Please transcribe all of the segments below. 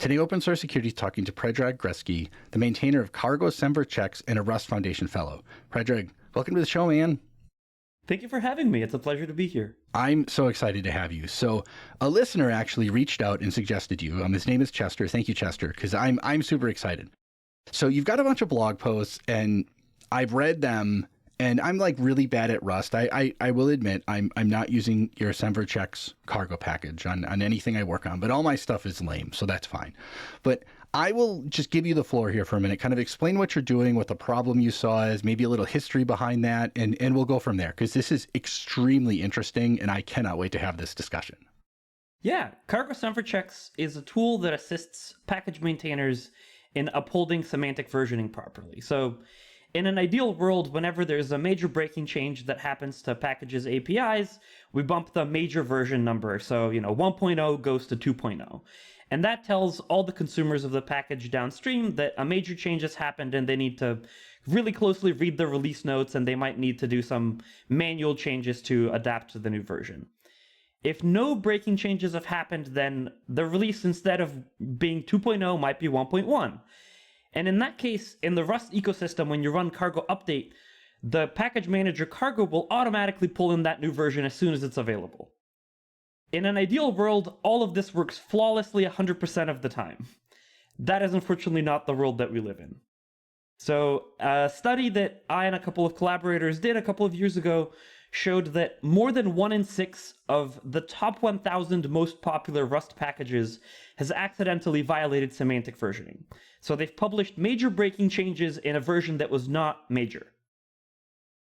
Today, Open Source Security is talking to Predrag Gruevski, the maintainer of cargo-semver-checks and a Rust Foundation fellow. Predrag, welcome to the show, man. Thank you for having me. It's a pleasure to be here. I'm so excited to have you. So a listener actually reached out and suggested you. His name is Chester. Thank you, Chester, because I'm super excited. So you've got a bunch of blog posts, and I've read them, and I'm like really bad at Rust. I will admit I'm not using your semver-checks cargo package on anything I work on, but all my stuff is lame, so that's fine. But I will just give you the floor here for a minute, kind of explain what you're doing, what the problem you saw is, maybe a little history behind that, and we'll go from there, because this is extremely interesting, and I cannot wait to have this discussion. Yeah, cargo-semver-checks is a tool that assists package maintainers in upholding semantic versioning properly. So in an ideal world, whenever there's a major breaking change that happens to packages' APIs, we bump the major version number. So, 1.0 goes to 2.0. And that tells all the consumers of the package downstream that a major change has happened and they need to really closely read the release notes, and they might need to do some manual changes to adapt to the new version. If no breaking changes have happened, then the release, instead of being 2.0, might be 1.1. And in that case, in the Rust ecosystem, when you run cargo update, the package manager cargo will automatically pull in that new version as soon as it's available. In an ideal world, all of this works flawlessly 100% of the time. That is unfortunately not the world that we live in. So a study that I and a couple of collaborators did a couple of years ago showed that more than 1 in 6 of the top 1,000 most popular Rust packages has accidentally violated semantic versioning. So they've published major breaking changes in a version that was not major.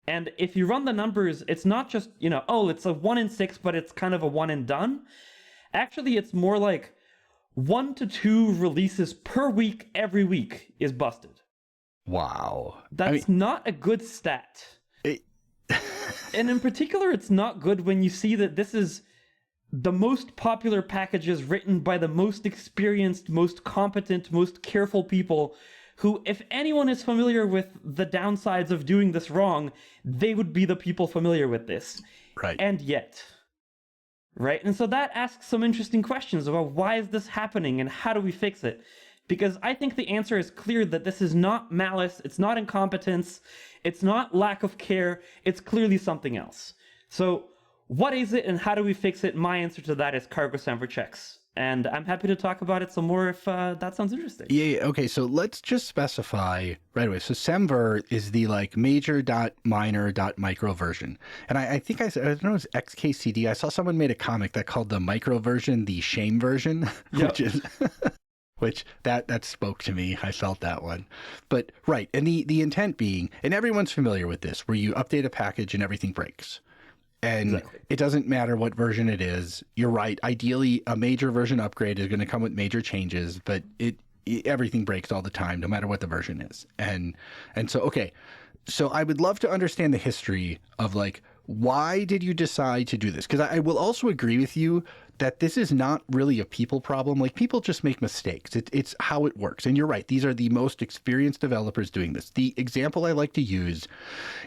And if you run the numbers, it's not just, it's a 1 in 6, but it's kind of a one and done. Actually, it's more like 1 to 2 releases per week, every week is busted. Wow. That's not a good stat. And in particular, it's not good when you see that this is the most popular packages written by the most experienced, most competent, most careful people who, if anyone is familiar with the downsides of doing this wrong, they would be the people familiar with this. Right. And yet, right? And so that asks some interesting questions about why is this happening and how do we fix it? Because I think the answer is clear that this is not malice, it's not incompetence, it's not lack of care, it's clearly something else. So what is it and how do we fix it? My answer to that is cargo-semver-checks. And I'm happy to talk about it some more if that sounds interesting. Yeah. Okay. So let's just specify right away. So semver is the major.minor.micro version. And I think I don't know, it was XKCD. I saw someone made a comic that called the micro version the shame version, Yep. which that spoke to me. I felt that one. But right. And the intent being, and everyone's familiar with this, where you update a package and everything breaks. And Exactly. It doesn't matter what version it is. You're right. Ideally, a major version upgrade is going to come with major changes, but everything breaks all the time, no matter what the version is. And so, okay. So I would love to understand the history of why did you decide to do this? Because I will also agree with you that this is not really a people problem. People just make mistakes. It's how it works. And you're right. These are the most experienced developers doing this. The example I like to use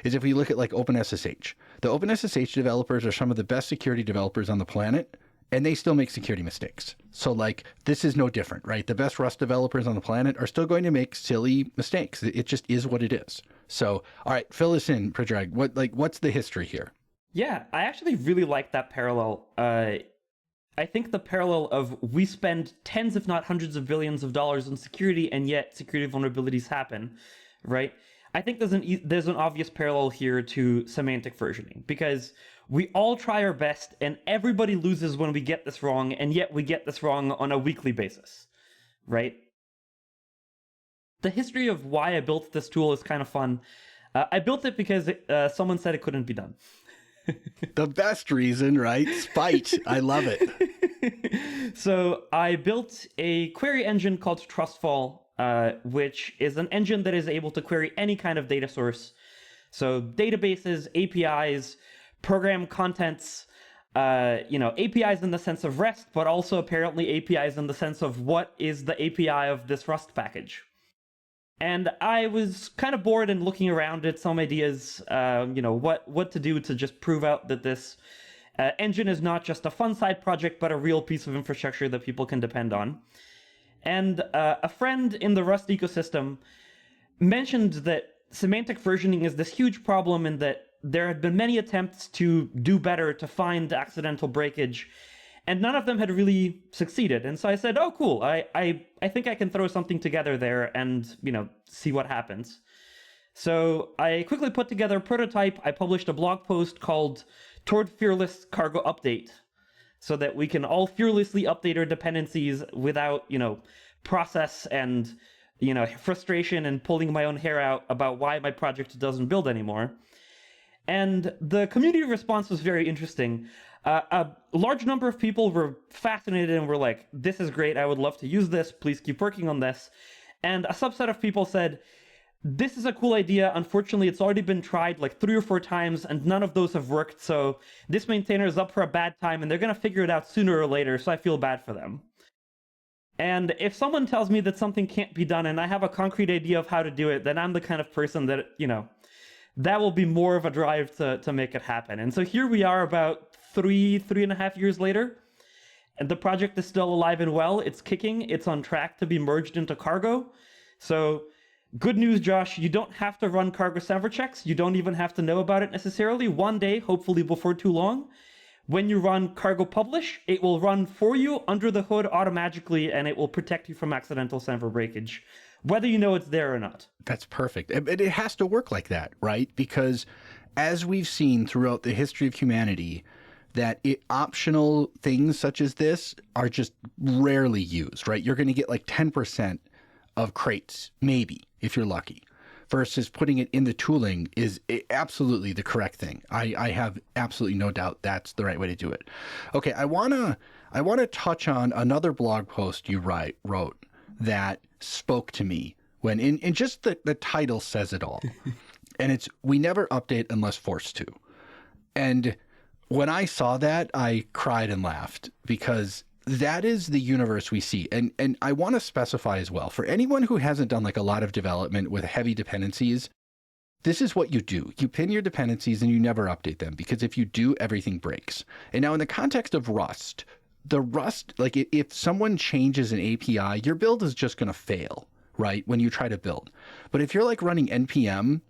is if we look at OpenSSH. The OpenSSH developers are some of the best security developers on the planet, and they still make security mistakes. So this is no different, right? The best Rust developers on the planet are still going to make silly mistakes. It just is what it is. So, all right, fill us in, Predrag. What's the history here? Yeah, I actually really like that parallel. I think the parallel of we spend tens, if not hundreds of billions of dollars on security, and yet security vulnerabilities happen, right? I think there's an obvious parallel here to semantic versioning, because we all try our best and everybody loses when we get this wrong, and yet we get this wrong on a weekly basis, right? The history of why I built this tool is kind of fun. I built it because someone said it couldn't be done. The best reason, right? Spite. I love it. So I built a query engine called Trustfall, which is an engine that is able to query any kind of data source. So databases, APIs, program contents, APIs in the sense of REST, but also apparently APIs in the sense of what is the API of this Rust package. And I was kind of bored and looking around at some ideas, what to do to just prove out that this engine is not just a fun side project, but a real piece of infrastructure that people can depend on. And a friend in the Rust ecosystem mentioned that semantic versioning is this huge problem, and that there had been many attempts to do better to find accidental breakage, and none of them had really succeeded. And so I said, oh, cool, I think I can throw something together there and, see what happens. So I quickly put together a prototype. I published a blog post called Toward Fearless Cargo Update, so that we can all fearlessly update our dependencies without, process and, frustration and pulling my own hair out about why my project doesn't build anymore. And the community response was very interesting. A large number of people were fascinated and were like, this is great, I would love to use this, please keep working on this. And a subset of people said, this is a cool idea, unfortunately it's already been tried like 3 or 4 times and none of those have worked, so this maintainer is up for a bad time and they're going to figure it out sooner or later, so I feel bad for them. And if someone tells me that something can't be done and I have a concrete idea of how to do it, then I'm the kind of person that, that will be more of a drive to make it happen. And so here we are about 3.5 years later, and the project is still alive and well. It's kicking. It's on track to be merged into Cargo. So good news, Josh, you don't have to run cargo-semver-checks. You don't even have to know about it necessarily. One day, hopefully before too long, when you run cargo publish, it will run for you under the hood automatically, and it will protect you from accidental semver breakage, whether you know it's there or not. That's perfect. It has to work like that, right? Because as we've seen throughout the history of humanity, that optional things such as this are just rarely used, right? You're going to get like 10% of crates, maybe, if you're lucky, versus putting it in the tooling is absolutely the correct thing. I have absolutely no doubt that's the right way to do it. Okay, I want to touch on another blog post you wrote that spoke to me when in just the title says it all. And it's, we never update unless forced to. And when I saw that, I cried and laughed, because that is the universe we see. And I want to specify as well, for anyone who hasn't done like a lot of development with heavy dependencies, this is what you do. You pin your dependencies and you never update them, because if you do, everything breaks. And now in the context of Rust, like if someone changes an API, your build is just going to fail, right? When you try to build. But if you're like running NPM,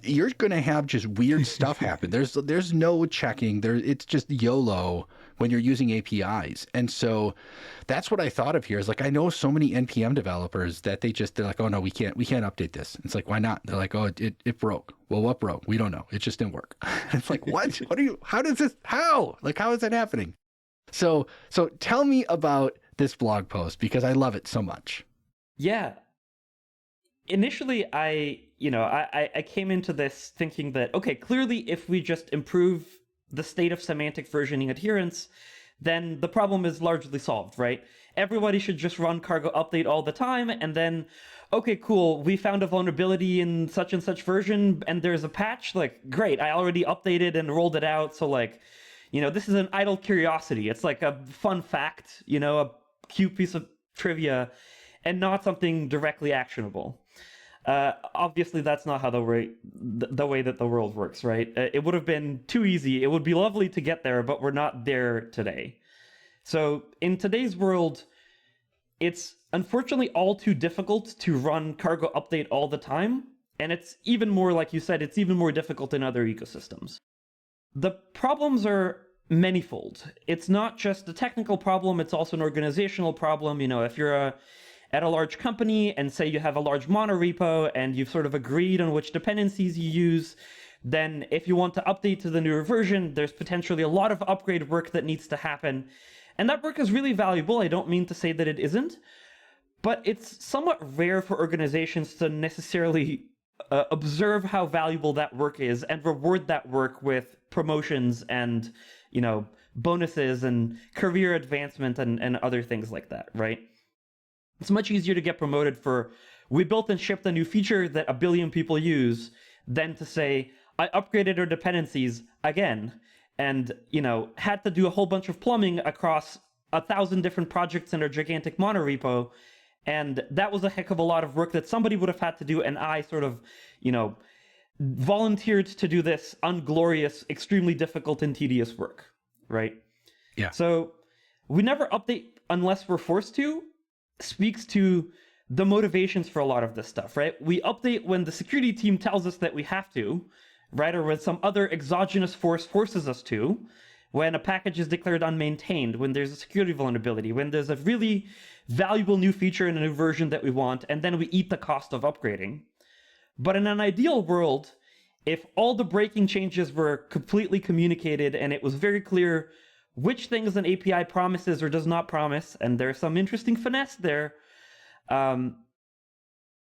you're going to have just weird stuff happen. There's no checking. It's just YOLO when you're using APIs. And so that's what I thought of here is like, I know so many NPM developers that they're like, oh no, we can't update this. It's like, why not? They're like, oh, it broke. Well, what broke? We don't know. It just didn't work. It's like, what? How is that happening? So tell me about this blog post, because I love it so much. Yeah. Initially, I came into this thinking that, okay, clearly if we just improve the state of semantic versioning adherence, then the problem is largely solved, right? Everybody should just run cargo update all the time, and then, okay, cool, we found a vulnerability in such and such version, and there's a patch, like, great, I already updated and rolled it out, so like, this is an idle curiosity. It's like a fun fact, a cute piece of trivia, and not something directly actionable. Obviously, that's not how the way that the world works, right? It would have been too easy. It would be lovely to get there, but we're not there today. So in today's world, it's unfortunately all too difficult to run cargo update all the time. And it's even more, like you said, it's even more difficult in other ecosystems. The problems are manifold. It's not just a technical problem, it's also an organizational problem. If you're at a large company and say you have a large monorepo and you've sort of agreed on which dependencies you use, then if you want to update to the newer version, there's potentially a lot of upgrade work that needs to happen. And that work is really valuable. I don't mean to say that it isn't, but it's somewhat rare for organizations to necessarily observe how valuable that work is and reward that work with promotions and, bonuses and career advancement and other things like that, right? It's much easier to get promoted for, we built and shipped a new feature that 1 billion people use, than to say, I upgraded our dependencies again, and, had to do a whole bunch of plumbing across 1,000 different projects in our gigantic monorepo, and that was a heck of a lot of work that somebody would have had to do, and I sort of, volunteered to do this unglorious, extremely difficult and tedious work, right? Yeah. So we never update unless we're forced to. speaks to the motivations for a lot of this stuff, right? We update when the security team tells us that we have to, right? Or when some other exogenous force forces us to, when a package is declared unmaintained, when there's a security vulnerability, when there's a really valuable new feature in a new version that we want, and then we eat the cost of upgrading. But in an ideal world, if all the breaking changes were completely communicated and it was very clear which things an API promises or does not promise, and there's some interesting finesse there, in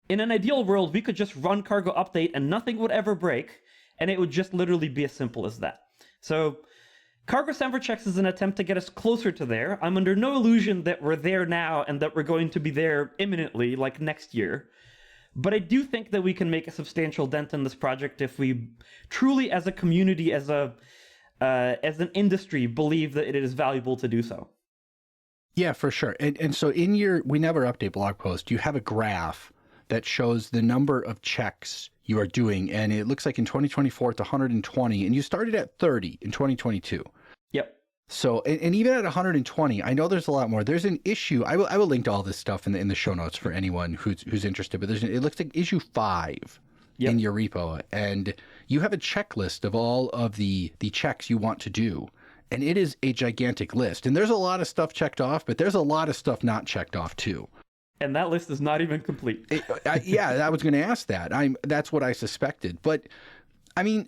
an ideal world, we could just run cargo update and nothing would ever break, and it would just literally be as simple as that. So cargo-semver-checks is an attempt to get us closer to there. I'm under no illusion that we're there now and that we're going to be there imminently, like next year. But I do think that we can make a substantial dent in this project if we truly, as a community, as an industry, believe that it is valuable to do so. Yeah, for sure. And so in your We Never Update blog post, you have a graph that shows the number of checks you are doing. And it looks like in 2024, it's 120. And you started at 30 in 2022. Yep. So, and even at 120, I know there's a lot more. There's an issue. I will link to all this stuff in the show notes for anyone who's interested. But it looks like issue 5 in your repo. And you have a checklist of all of the checks you want to do. And it is a gigantic list. And there's a lot of stuff checked off, but there's a lot of stuff not checked off too. And that list is not even complete. Yeah, I was going to ask that. That's what I suspected. But I mean,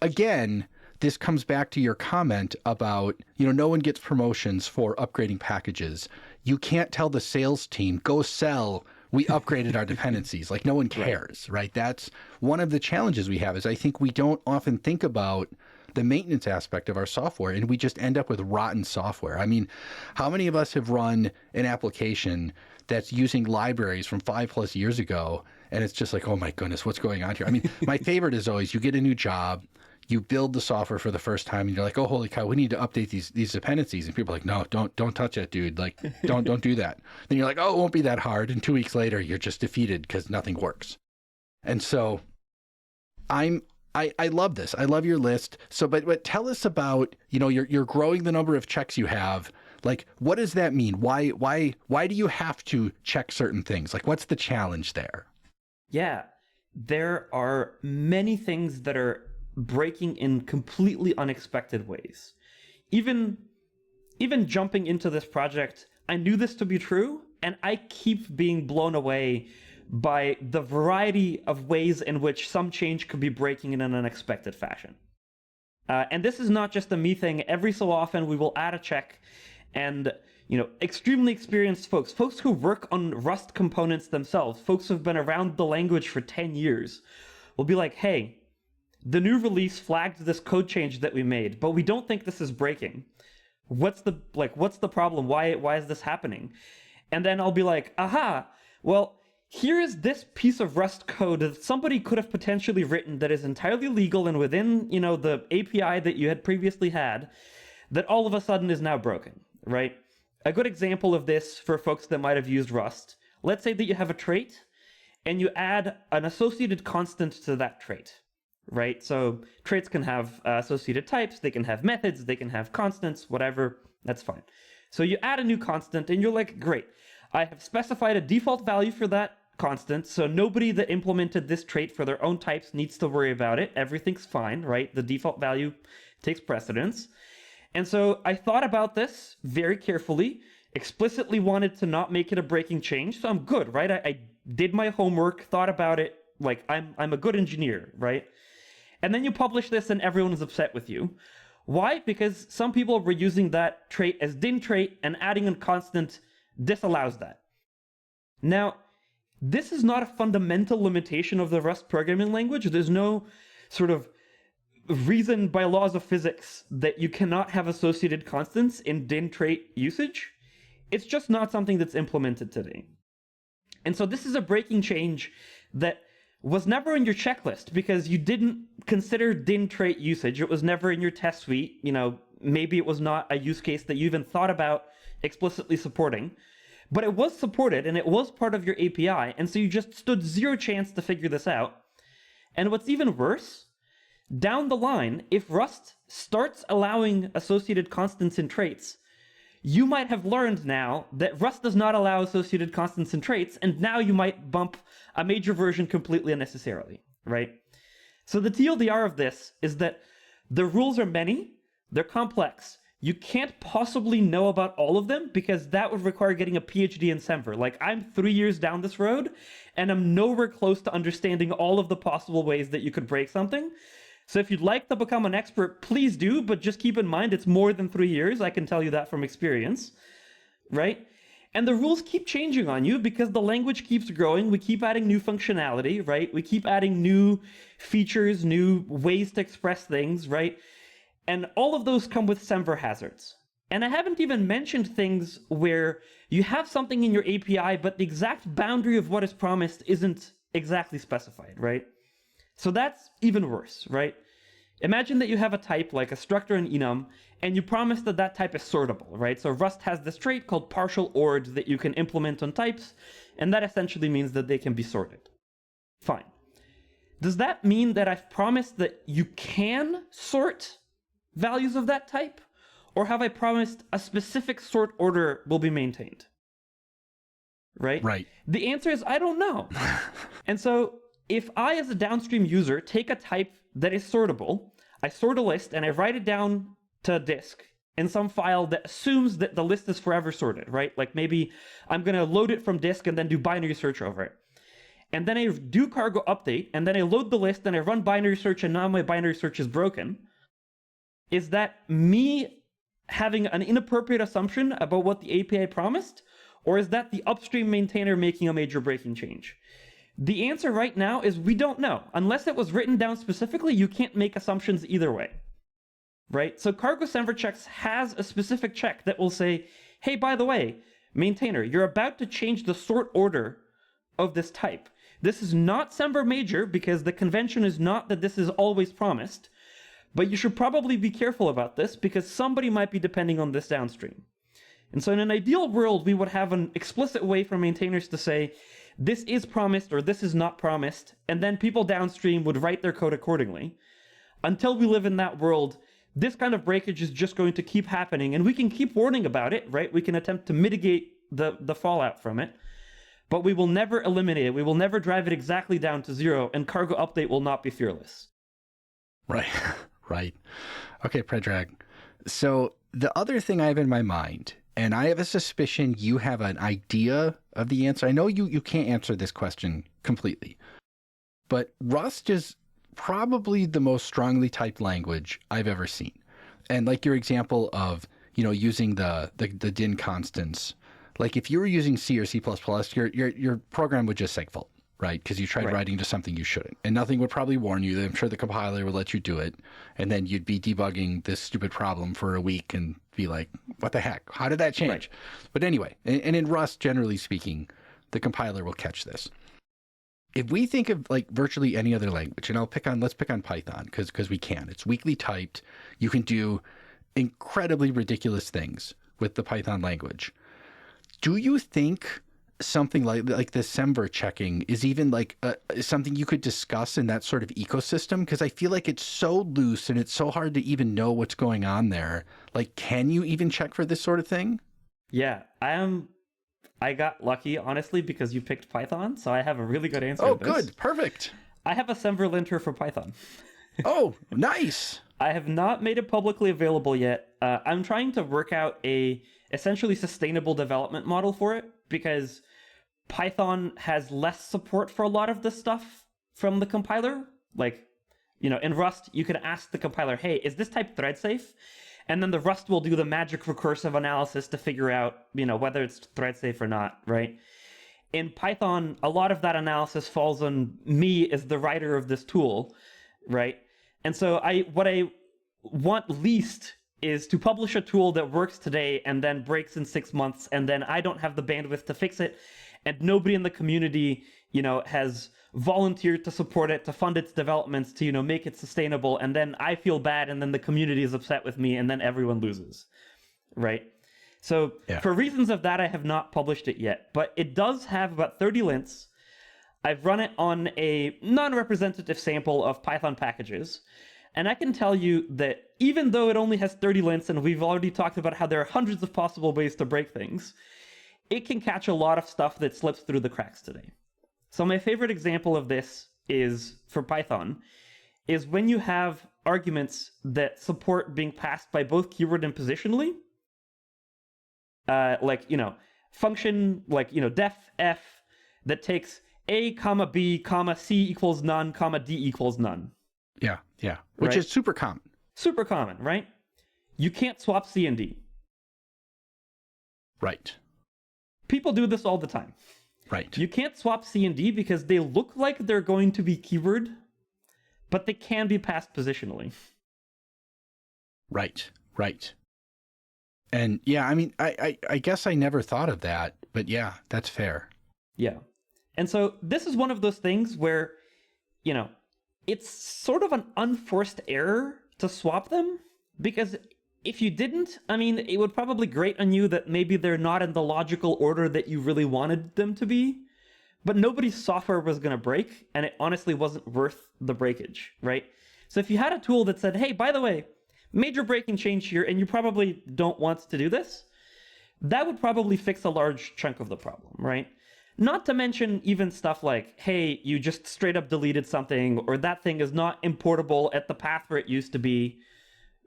again, this comes back to your comment about, no one gets promotions for upgrading packages. You can't tell the sales team, go sell, we upgraded our dependencies. Like, no one cares, right? That's one of the challenges we have, is I think we don't often think about the maintenance aspect of our software, and we just end up with rotten software. I mean, how many of us have run an application that's using libraries from 5+ years ago, and it's just like, oh my goodness, what's going on here? I mean, my favorite is always, you get a new job, you build the software for the first time, and you're like, oh, holy cow, we need to update these dependencies. And people are like, no, don't touch it, dude. Like, don't do that. Then you're like, oh, it won't be that hard. And 2 weeks later, you're just defeated because nothing works. And so I love this. I love your list. So, but tell us about, you're growing the number of checks you have. Like, what does that mean? Why do you have to check certain things? Like, what's the challenge there? Yeah, there are many things that are breaking in completely unexpected ways. Even jumping into this project, I knew this to be true, and I keep being blown away by the variety of ways in which some change could be breaking in an unexpected fashion. And this is not just a me thing. Every so often we will add a check, and extremely experienced folks who work on Rust components themselves, folks who've been around the language for 10 years, will be like, hey, the new release flagged this code change that we made, but we don't think this is breaking. What's the problem? Why is this happening? And then I'll be like, aha, well, here is this piece of Rust code that somebody could have potentially written that is entirely legal and within, the API that you had previously had, that all of a sudden is now broken, right? A good example of this for folks that might have used Rust, let's say that you have a trait and you add an associated constant to that trait, right? So traits can have associated types, they can have methods, they can have constants, whatever, that's fine. So you add a new constant and you're like, great, I have specified a default value for that constant, so nobody that implemented this trait for their own types needs to worry about it. Everything's fine, right? The default value takes precedence. And so I thought about this very carefully, explicitly wanted to not make it a breaking change, so I'm good, right? I did my homework, thought about it, like I'm a good engineer, right? And then you publish this and everyone is upset with you. Why? Because some people were using that trait as din trait, and adding a constant disallows that. Now, this is not a fundamental limitation of the Rust programming language. There's no sort of reason by laws of physics that you cannot have associated constants in din trait usage. It's just not something that's implemented today. And so this is a breaking change that was never in your checklist because you didn't consider din trait usage. It was never in your test suite. Maybe it was not a use case that you even thought about explicitly supporting. But it was supported, and it was part of your API, and so you just stood zero chance to figure this out. And what's even worse, down the line, if Rust starts allowing associated constants in traits, you might have learned now that Rust does not allow associated constants and traits, and now you might bump a major version completely unnecessarily, right? So the TLDR of this is that the rules are many, they're complex. You can't possibly know about all of them because that would require getting a PhD in Semver. Like, I'm 3 years down this road, and I'm nowhere close to understanding all of the possible ways that you could break something. So if you'd like to become an expert, please do, but just keep in mind it's more than 3 years. I can tell you that from experience, right? And the rules keep changing on you because the language keeps growing. We keep adding new functionality, right? We keep adding new features, new ways to express things, right? And all of those come with Semver hazards. And I haven't even mentioned things where you have something in your API, but the exact boundary of what is promised isn't exactly specified, right? So that's even worse, right? Imagine that you have a type like a structure in enum, and you promise that that type is sortable, right? So Rust has this trait called partial ORD that you can implement on types, and that essentially means that they can be sorted. Fine. Does that mean that I've promised that you can sort values of that type? Or have I promised a specific sort order will be maintained? Right? Right. The answer is I don't know. And so if I, as a downstream user, take a type that is sortable, I sort a list and I write it down to disk in some file that assumes that the list is forever sorted, right? Like maybe I'm going to load it from disk and then do binary search over it. And then I do cargo update, and then I load the list and I run binary search, and now my binary search is broken. Is that me having an inappropriate assumption about what the API promised? Or is that the upstream maintainer making a major breaking change? The answer right now is we don't know. Unless it was written down specifically, you can't make assumptions either way, right? So cargo-semver-checks has a specific check that will say, hey, by the way, maintainer, you're about to change the sort order of this type. This is not Semver major because the convention is not that this is always promised, but you should probably be careful about this because somebody might be depending on this downstream. And so in an ideal world, we would have an explicit way for maintainers to say, this is promised or this is not promised, and then people downstream would write their code accordingly. Until we live in that world, this kind of breakage is just going to keep happening, and we can keep warning about it, right? We can attempt to mitigate the fallout from it, but we will never eliminate it. We will never drive it exactly down to zero, and cargo update will not be fearless. Right, right. Okay, Predrag. So the other thing I have in my mind, and I have a suspicion you have an idea of the answer. I know you can't answer this question completely, but Rust is probably the most strongly typed language I've ever seen. And like your example of, using the din constants, like if you were using C or C++, your program would just segfault, right? Because you tried writing to something you shouldn't. And nothing would probably warn you. I'm sure the compiler would let you do it. And then you'd be debugging this stupid problem for a week and be like, what the heck? How did that change? Right. But anyway, and in Rust, generally speaking, the compiler will catch this. If we think of like virtually any other language, and let's pick on Python because we can. It's weakly typed. You can do incredibly ridiculous things with the Python language. Do you think something like the Semver checking is even like something you could discuss in that sort of ecosystem? Because I feel like it's so loose and it's so hard to even know what's going on there. Like, can you even check for this sort of thing? Yeah, I got lucky, honestly, because you picked Python, so I have a really good answer to this. Oh, good. Perfect. I have a Semver linter for Python. Oh, nice. I have not made it publicly available yet. I'm trying to work out a essentially sustainable development model for it because Python has less support for a lot of this stuff from the compiler. Like, in Rust, you can ask the compiler, hey, is this type thread safe? And then the Rust will do the magic recursive analysis to figure out, whether it's thread safe or not, right? In Python, a lot of that analysis falls on me as the writer of this tool, right? And so what I want least is to publish a tool that works today and then breaks in 6 months, and then I don't have the bandwidth to fix it, and nobody in the community, has volunteered to support it, to fund its developments, to, make it sustainable, and then I feel bad, and then the community is upset with me, and then everyone loses, right? So for reasons of that, I have not published it yet, but it does have about 30 lints. I've run it on a non-representative sample of Python packages. And I can tell you that even though it only has 30 lints, and we've already talked about how there are hundreds of possible ways to break things, it can catch a lot of stuff that slips through the cracks today. So my favorite example of this is, for Python, is when you have arguments that support being passed by both keyword and positionally, function def f that takes a comma b comma c equals none comma d equals none. Yeah, which is super common. Super common, right? You can't swap C and D. Right. People do this all the time. Right. You can't swap C and D because they look like they're going to be keyword, but they can be passed positionally. Right. And yeah, I mean, I guess I never thought of that, but yeah, that's fair. Yeah. And so this is one of those things where, it's sort of an unforced error to swap them, because if you didn't, I mean, it would probably grate on you that maybe they're not in the logical order that you really wanted them to be, but nobody's software was going to break, and it honestly wasn't worth the breakage, right? So if you had a tool that said, hey, by the way, major breaking change here, and you probably don't want to do this, that would probably fix a large chunk of the problem, right? Not to mention even stuff like, hey, you just straight up deleted something, or that thing is not importable at the path where it used to be,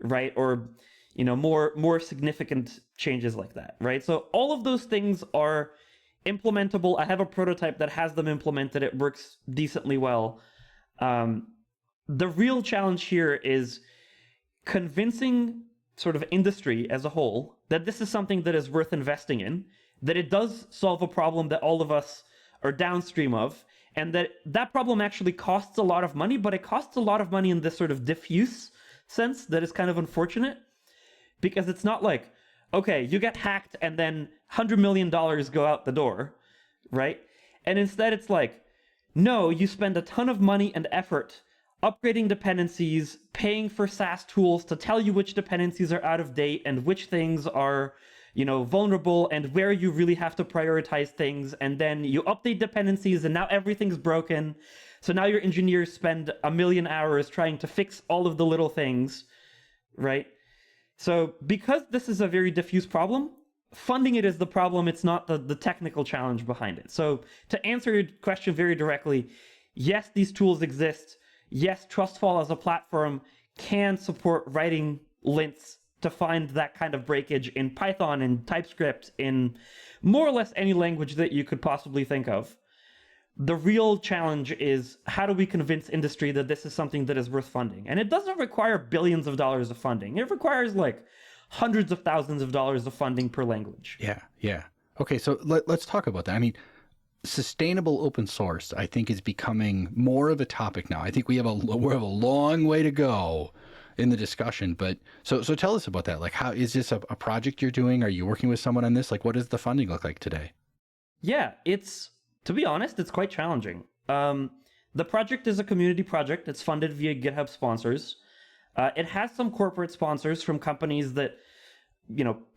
right? Or, more significant changes like that, right? So all of those things are implementable. I have a prototype that has them implemented. It works decently well. The real challenge here is convincing sort of industry as a whole that this is something that is worth investing in, that it does solve a problem that all of us are downstream of, and that problem actually costs a lot of money, but it costs a lot of money in this sort of diffuse sense that is kind of unfortunate, because it's not like, okay, you get hacked and then $100 million go out the door, right? And instead it's like, no, you spend a ton of money and effort upgrading dependencies, paying for SaaS tools to tell you which dependencies are out of date and which things are vulnerable and where you really have to prioritize things. And then you update dependencies and now everything's broken. So now your engineers spend 1 million hours trying to fix all of the little things, right? So because this is a very diffuse problem, funding it is the problem. It's not the technical challenge behind it. So to answer your question very directly, yes, these tools exist. Yes, Trustfall as a platform can support writing lints to find that kind of breakage in Python and TypeScript, in more or less any language that you could possibly think of. The real challenge is, how do we convince industry that this is something that is worth funding? And it doesn't require billions of dollars of funding. It requires like hundreds of thousands of dollars of funding per language. Yeah. Okay, so let's talk about that. I mean, sustainable open source, I think, is becoming more of a topic now. I think we have a long way to go in the discussion, but so tell us about that. Like, how is this a project you're doing? Are you working with someone on this? Like, what does the funding look like today? Yeah, to be honest, it's quite challenging. The project is a community project. It's funded via GitHub sponsors. It has some corporate sponsors from companies that,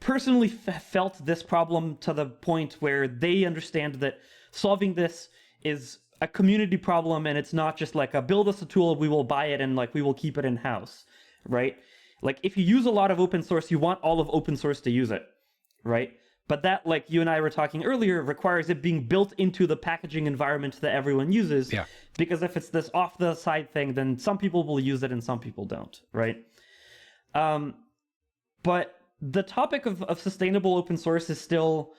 personally felt this problem to the point where they understand that solving this is a community problem, and it's not just like build us a tool, we will buy it, and we will keep it in-house, right? Like, if you use a lot of open source, you want all of open source to use it, right? But that, like you and I were talking earlier, requires it being built into the packaging environment that everyone uses. Yeah. Because if it's this off-the-side thing, then some people will use it and some people don't, right? But the topic of sustainable open source is still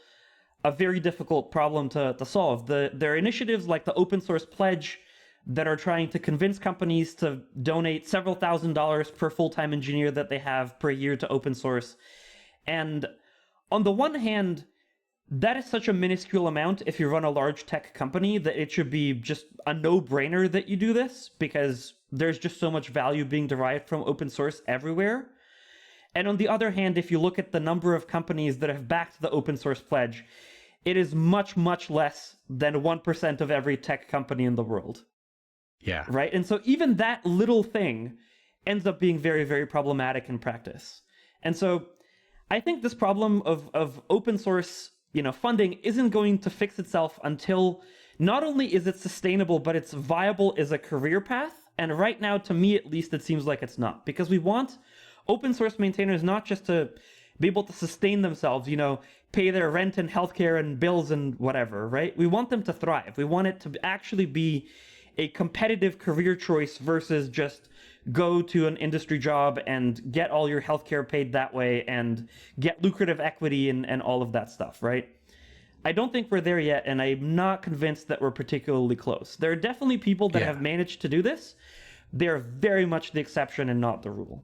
a very difficult problem to solve. There are initiatives like the Open Source Pledge that are trying to convince companies to donate several $1,000s per full-time engineer that they have per year to open source. And on the one hand, that is such a minuscule amount if you run a large tech company that it should be just a no-brainer that you do this, because there's just so much value being derived from open source everywhere. And on the other hand, if you look at the number of companies that have backed the Open Source Pledge, it is much, much less than 1% of every tech company in the world. Yeah. Right? And so even that little thing ends up being very, very problematic in practice. And so I think this problem of open source, funding isn't going to fix itself until not only is it sustainable, but it's viable as a career path And right now, to me at least, it seems like it's not, because we want open source maintainers not just to be able to sustain themselves, pay their rent and healthcare and bills and whatever, right? We want them to thrive. We want it to actually be a competitive career choice versus just go to an industry job and get all your healthcare paid that way and get lucrative equity and all of that stuff, right? I don't think we're there yet, and I'm not convinced that we're particularly close. There are definitely people that have managed to do this. They're very much the exception and not the rule.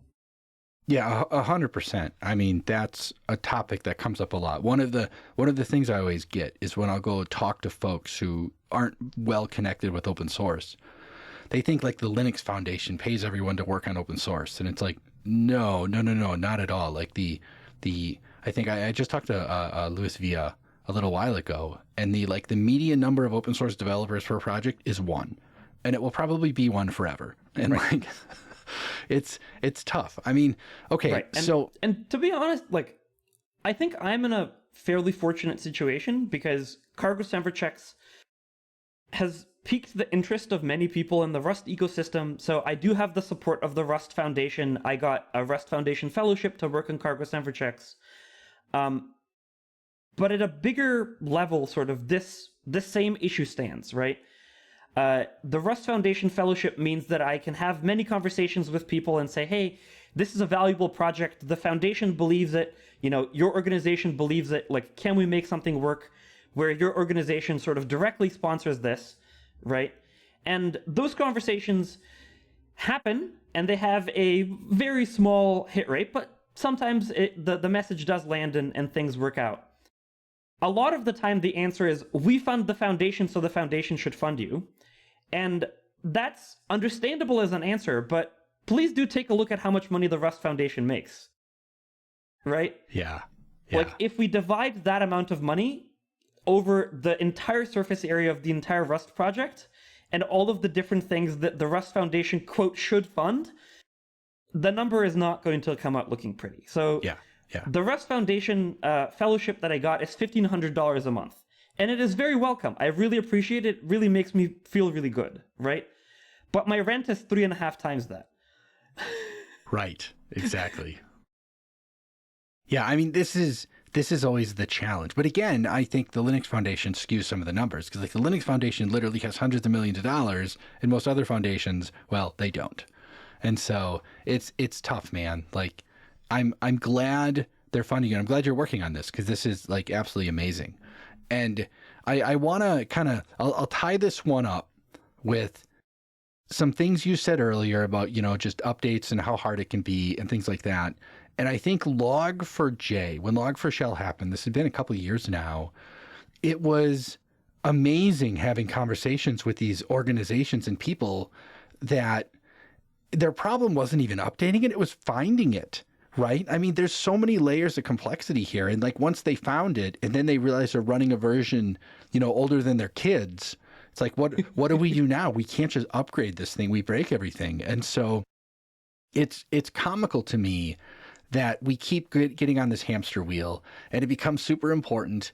Yeah, 100%. I mean, that's a topic that comes up a lot. One of the things I always get is when I'll go talk to folks who aren't well connected with open source. They think like the Linux Foundation pays everyone to work on open source, and it's like, no, not at all. Like I think I just talked to Luis Villa a little while ago, and the median number of open source developers per project is 1, and it will probably be 1 forever. And like, it's tough. I mean, okay, right. And to be honest, like, I think I'm in a fairly fortunate situation because cargo-semver-checks has piqued the interest of many people in the Rust ecosystem. So I do have the support of the Rust Foundation. I got a Rust Foundation fellowship to work on cargo-semver-checks. But at a bigger level, sort of this same issue stands, right? The Rust Foundation fellowship means that I can have many conversations with people and say, hey, this is a valuable project. The foundation believes it. Your organization believes it. Like, can we make something work where your organization sort of directly sponsors this, right? And those conversations happen, and they have a very small hit rate, but sometimes the message does land and things work out. A lot of the time, the answer is, we fund the foundation, so the foundation should fund you. And that's understandable as an answer, but please do take a look at how much money the Rust Foundation makes. Right? Yeah. Like, if we divide that amount of money over the entire surface area of the entire Rust project and all of the different things that the Rust Foundation, quote, should fund, the number is not going to come out looking pretty. So the Rust Foundation fellowship that I got is $1,500 a month. And it is very welcome. I really appreciate it. It really makes me feel really good, right? But my rent is 3.5 times that. Right. Exactly. Yeah, I mean, this is always the challenge. But again, I think the Linux Foundation skews some of the numbers, because like the Linux Foundation literally has hundreds of millions of dollars, and most other foundations, well, they don't. And so it's tough, man. Like, I'm glad they're funding you. I'm glad you're working on this, because this is like absolutely amazing. And I want to kind of, I'll tie this one up with some things you said earlier about, just updates and how hard it can be and things like that. And I think Log4j, when Log4Shell happened, this has been a couple of years now, it was amazing having conversations with these organizations and people that their problem wasn't even updating it, it was finding it. Right? I mean, there's so many layers of complexity here. And like, once they found it and then they realize they're running a version, older than their kids, it's like, what do we do now? We can't just upgrade this thing. We break everything. And so it's comical to me that we keep getting on this hamster wheel and it becomes super important.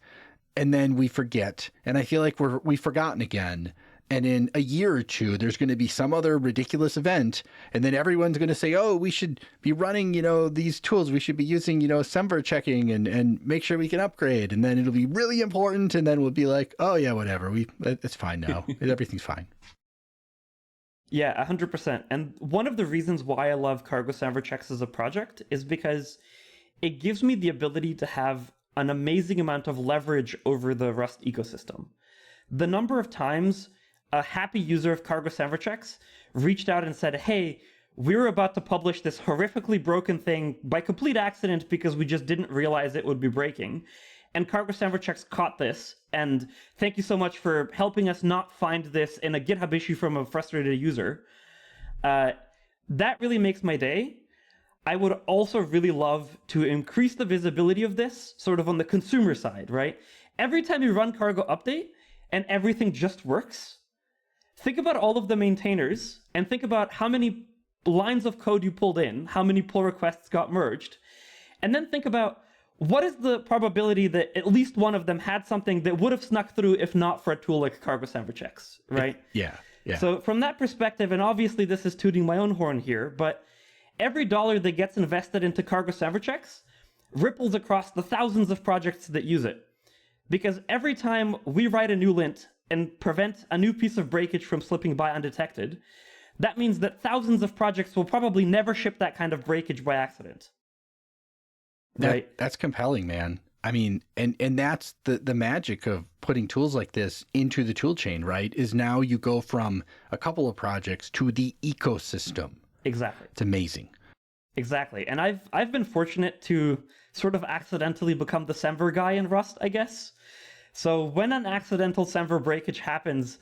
And then we forget. And I feel like we've forgotten again. And in a year or two, there's going to be some other ridiculous event. And then everyone's going to say, oh, we should be running, these tools. We should be using, semver checking and make sure we can upgrade. And then it'll be really important. And then we'll be like, oh, yeah, whatever. It's fine now. Everything's fine. Yeah, 100%. And one of the reasons why I love cargo-semver-checks as a project is because it gives me the ability to have an amazing amount of leverage over the Rust ecosystem. The number of times a happy user of cargo-semver-checks reached out and said, hey, we're about to publish this horrifically broken thing by complete accident because we just didn't realize it would be breaking. And cargo-semver-checks caught this, and thank you so much for helping us not find this in a GitHub issue from a frustrated user. That really makes my day. I would also really love to increase the visibility of this, sort of on the consumer side, right? Every time you run cargo update and everything just works, think about all of the maintainers and think about how many lines of code you pulled in, how many pull requests got merged, and then think about what is the probability that at least one of them had something that would have snuck through if not for a tool like cargo-semver-checks, right? Yeah. Yeah. So from that perspective, and obviously this is tooting my own horn here, but every dollar that gets invested into cargo-semver-checks ripples across the thousands of projects that use it. Because every time we write a new lint and prevent a new piece of breakage from slipping by undetected, that means that thousands of projects will probably never ship that kind of breakage by accident. Right? That's compelling, man. I mean, and that's the magic of putting tools like this into the tool chain, right? Is now you go from a couple of projects to the ecosystem. Exactly. It's amazing. Exactly. And I've been fortunate to sort of accidentally become the Semver guy in Rust, I guess. So when an accidental Semver breakage happens,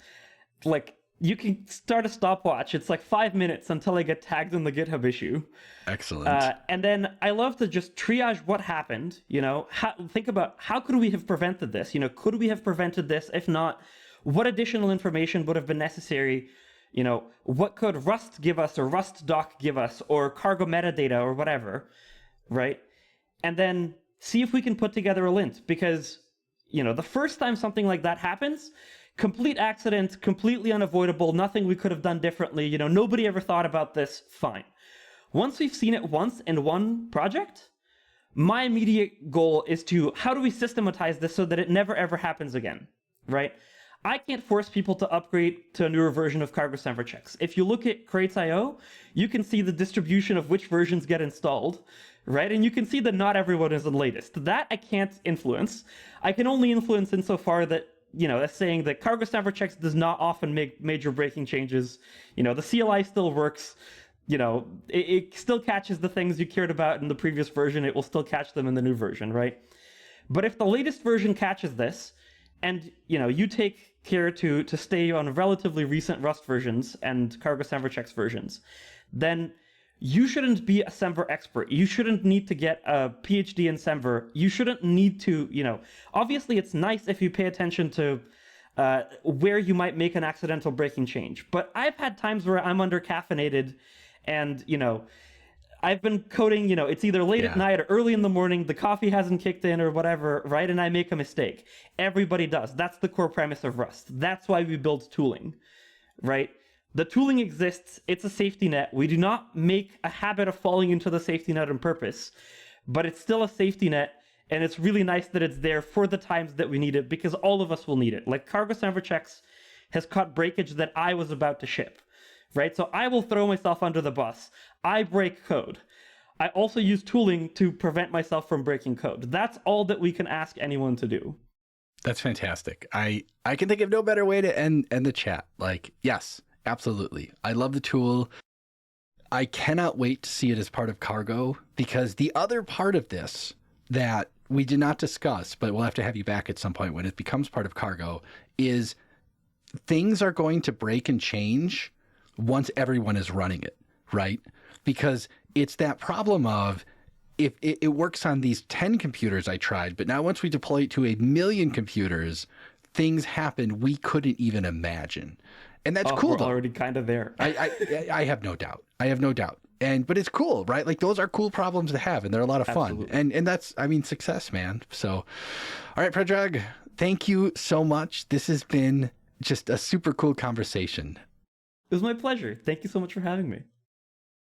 like, you can start a stopwatch. It's like 5 minutes until I get tagged in the GitHub issue. Excellent. And then I love to just triage what happened, think about how could we have prevented this? Could we have prevented this? If not, what additional information would have been necessary? What could Rust give us, or Rust doc give us, or cargo metadata, or whatever, right? And then see if we can put together a lint, because, the first time something like that happens, complete accident, completely unavoidable, nothing we could have done differently, nobody ever thought about this, fine. Once we've seen it once in one project, my immediate goal is to, how do we systematize this so that it never ever happens again, right? I can't force people to upgrade to a newer version of cargo-semver-checks. If you look at crates.io, you can see the distribution of which versions get installed, right? And you can see that not everyone is the latest. That I can't influence. I can only influence insofar that, that's saying that cargo-semver-checks does not often make major breaking changes. The CLI still works. It still catches the things you cared about in the previous version. It will still catch them in the new version, right? But if the latest version catches this, and you take care to stay on relatively recent Rust versions and cargo-semver-checks versions, then you shouldn't be a Semver expert. You shouldn't need to get a PhD in Semver. You shouldn't need to, obviously it's nice if you pay attention to where you might make an accidental breaking change. But I've had times where I'm under caffeinated and, I've been coding, it's either late at night or early in the morning, the coffee hasn't kicked in or whatever, right? And I make a mistake. Everybody does. That's the core premise of Rust. That's why we build tooling, right? The tooling exists. It's a safety net. We do not make a habit of falling into the safety net on purpose, but it's still a safety net. And it's really nice that it's there for the times that we need it, because all of us will need it. Like cargo-semver-checks has caught breakage that I was about to ship. Right? So I will throw myself under the bus. I break code. I also use tooling to prevent myself from breaking code. That's all that we can ask anyone to do. That's fantastic. I can think of no better way to end the chat. Like, yes, absolutely. I love the tool. I cannot wait to see it as part of Cargo, because the other part of this that we did not discuss, but we'll have to have you back at some point when it becomes part of Cargo, is things are going to break and change once everyone is running it, right? Because it's that problem of, if it works on these 10 computers I tried, but now once we deploy it to 1 million computers, things happen we couldn't even imagine. And that's cool. We're already kind of there. I have no doubt. I have no doubt. But it's cool, right? Like, those are cool problems to have, and they're a lot of fun. Absolutely. And that's, success, man. So, all right, Predrag, thank you so much. This has been just a super cool conversation. It was my pleasure. Thank you so much for having me.